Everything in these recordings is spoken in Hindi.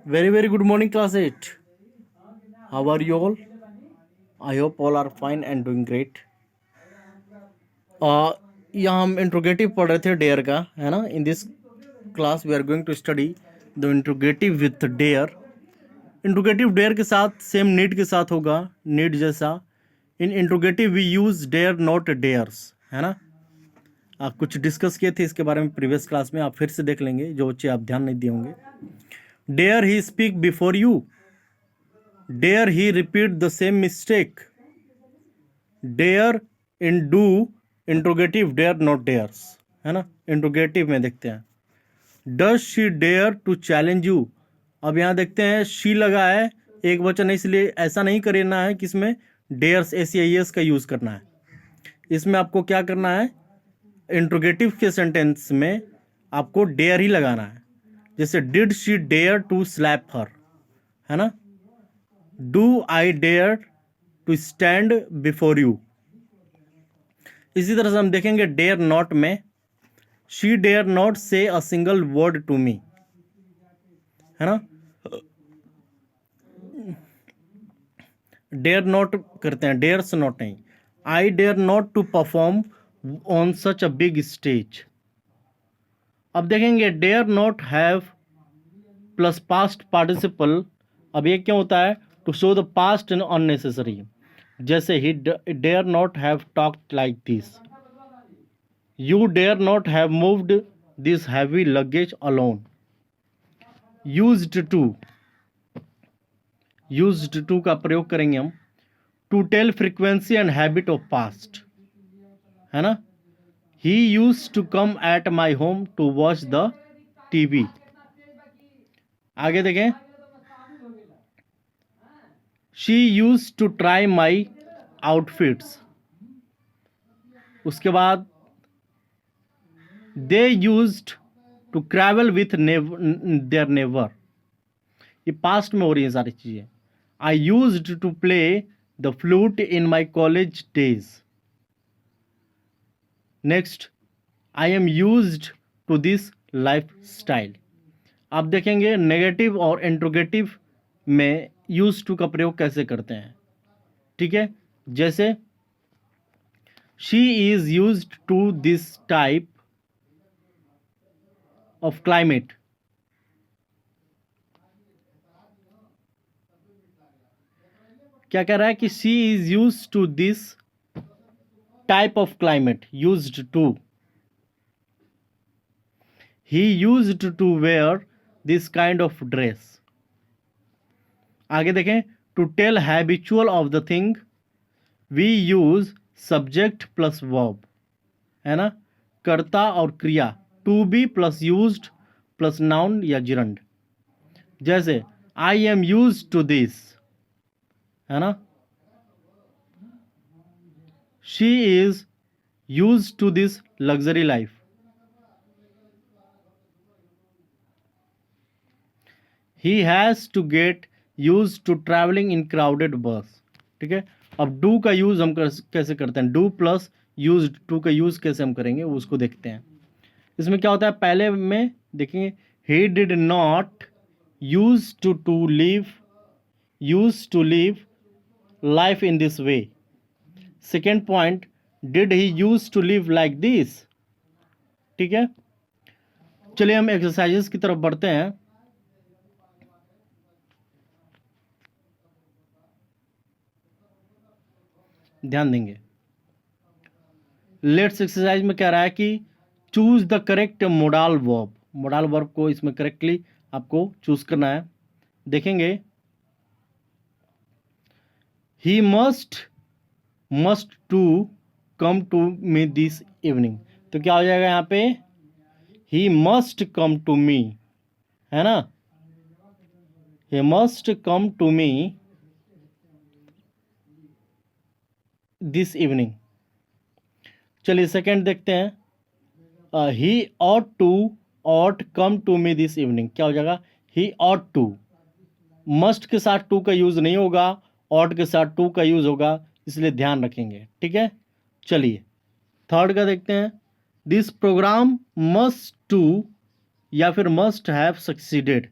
Very good morning, class 8. How are you all? I hope all are fine and doing great. यहाँ हम इंट्रोगेटिव पढ़ रहे थे डेयर का, है ना. In this class we are going to study the interrogative with dare. Interrogative dare के साथ सेम नीड के साथ होगा, नीड जैसा. In interrogative we use dare not dares, है ना. आप कुछ डिस्कस किए थे इसके बारे में प्रीवियस क्लास में, आप फिर से देख लेंगे जो बच्चे आप ध्यान नहीं दिए होंगे. Dare he speak before you, dare he repeat the same mistake, dare in do interrogative dare not dares, है ना. इंट्रोगेटिव में देखते हैं does she dare to challenge you. अब यहाँ देखते हैं शी लगा है, एक वचन है, इसलिए ऐसा नहीं करना है कि इसमें डेयर्स एस का यूज करना है. इसमें आपको क्या करना है, इंट्रोगेटिव के सेंटेंस में आपको डेयर ही लगाना है. जैसे did she dare to slap her, है ना. Do I dare to stand before you. इसी तरह से हम देखेंगे डेयर नॉट में शी डेयर नॉट से a single word to me, है ना. डेयर नॉट करते हैं, डेयर्स नॉट नहीं. I dare not to perform on such a big stage. अब देखेंगे dare not have plus past participle. अब ये क्यों होता है, to show the past in unnecessary. जैसे ही dare not have talked like this, you dare not have moved this heavy luggage alone. Used to का प्रयोग करेंगे हम to tell frequency and habit of past, है ना. He use to come at my home to watch the TV. आगे देखें she use to try my outfits. उसके बाद they used to travel with their never. ये पास्ट में हो रही है सारी चीजें. I used to play the flute in my college days. Next I am used to this lifestyle. आप देखेंगे नेगेटिव और इंट्रोगेटिव में यूज टू का प्रयोग कैसे करते हैं, ठीक है. जैसे she is used to this type of climate. क्या कह रहा है कि she is used to this type of climate. Used to, he used to wear this kind of dress. आगे देखें to tell habitual of the thing we use subject plus verb, है ना. कर्ता और क्रिया to be plus used plus noun या जिरंड. जैसे I am use to this, है ना. She is use to this luxury life. He has to get use to travelling in crowded bus, ठीक है. अब डू का यूज हम कैसे करते हैं, डू प्लस यूज टू का यूज कैसे हम करेंगे उसको देखते हैं. इसमें क्या होता है, पहले में देखेंगे he did not use to live life in this way. Second point did he use to live like this, ठीक है. चलिए हम एक्सरसाइजेस की तरफ बढ़ते हैं. ध्यान देंगे लेट्स एक्सरसाइज में कह रहा है कि choose the correct modal verb. Modal verb को इसमें करेक्टली आपको चूज करना है. देखेंगे he must to come to me this evening. तो क्या हो जाएगा यहाँ पे, ही मस्ट कम टू मी, है ना. He must come to me this evening. चलिए सेकेंड देखते हैं, he ought come to me this evening. क्या हो जाएगा, ही ऑट टू. मस्ट के साथ टू का यूज नहीं होगा, ऑट के साथ टू का यूज होगा, इसलिए ध्यान रखेंगे, ठीक है. चलिए थर्ड का देखते हैं, दिस प्रोग्राम मस्ट टू या फिर मस्ट हैव सक्सीडेड.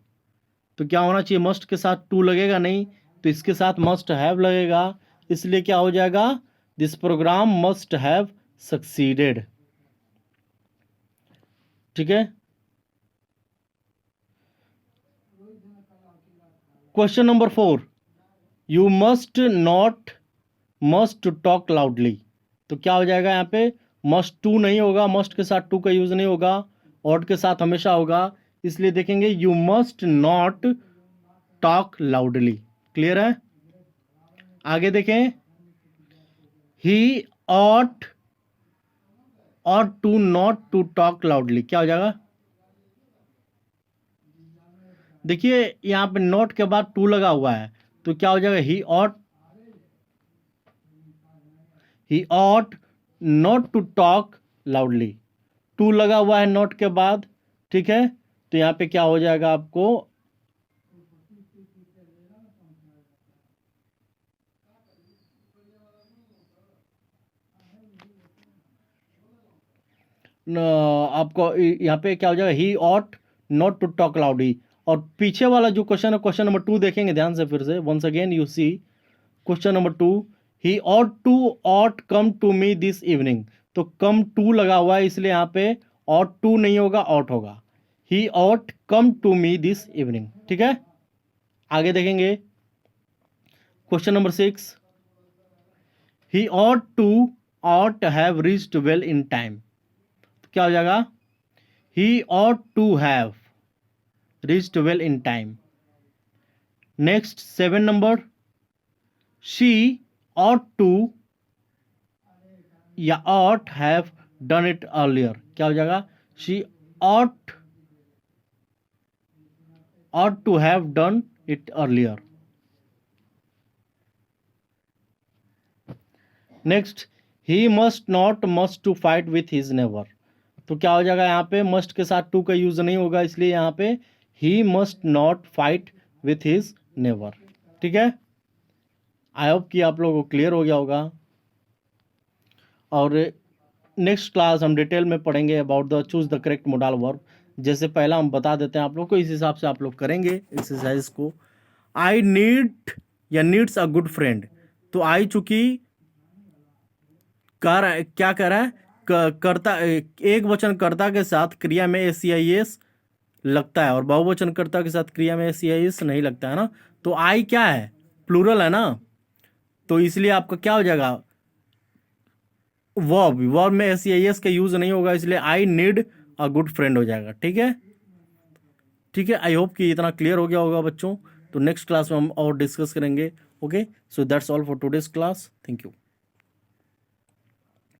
तो क्या होना चाहिए, मस्ट के साथ टू लगेगा नहीं, तो इसके साथ मस्ट हैव लगेगा, इसलिए क्या हो जाएगा, this program must have succeeded. ठीक है। Question number 4, you must not must talk loudly. तो क्या हो जाएगा यहाँ पे, मस्ट टू नहीं होगा, मस्ट के साथ टू का यूज नहीं होगा, ऑट के साथ हमेशा होगा, इसलिए देखेंगे you must not talk loudly. Clear है। आगे देखें, he ought to not to talk loudly, क्या हो जाएगा, देखिए यहां पे नॉट के बाद टू लगा हुआ है, तो क्या हो जाएगा, he ought not to talk loudly, to लगा हुआ है नॉट के बाद। ठीक है, तो यहां पे क्या हो जाएगा आपको, आपको यहाँ पे क्या हो जाएगा, he ought not to talk loudly. और पीछे वाला जो क्वेश्चन है, क्वेश्चन नंबर 2 देखेंगे ध्यान से, फिर से once again you see question number 2, he ought come to me this evening. तो कम टू लगा हुआ है, इसलिए यहाँ पे ऑट टू नहीं होगा, ऑट होगा, he ought come to me this evening. ठीक है, आगे देखेंगे question number 6, he ought have reached well in time. तो क्या हो जाएगा, he ought to have reached well in time. Next 7 number, she ought to या ought have done it earlier। क्या हो जाएगा, she ought to have done it earlier। Next, he must to fight with his neighbor। तो क्या हो जाएगा, यहाँ पे must के साथ to का यूज नहीं होगा, इसलिए यहाँ पे he must not fight with his neighbor। ठीक है, आई होप कि आप लोगों को क्लियर हो गया होगा। और नेक्स्ट क्लास हम डिटेल में पढ़ेंगे about the choose the correct model verb. जैसे पहला हम बता देते हैं आप लोग को, इस हिसाब से आप लोग करेंगे एक्सरसाइज को। आई नीड या नीड्स अ गुड फ्रेंड। तो आई चूंकि क्या कर रहा है, कर्ता, एक वचन कर्ता के साथ क्रिया में एस लगता है, और बहुवचन कर्ता के साथ क्रिया में एस नहीं लगता है ना। तो आई क्या है, प्लूरल है ना, तो इसलिए आपका क्या हो जाएगा, वर्ब में एस का यूज नहीं होगा, इसलिए I need a good friend हो जाएगा। ठीक है, ठीक है, आई होप कि इतना क्लियर हो गया होगा बच्चों। तो नेक्स्ट क्लास में हम और डिस्कस करेंगे। Okay, so that's all for today's class, thank you.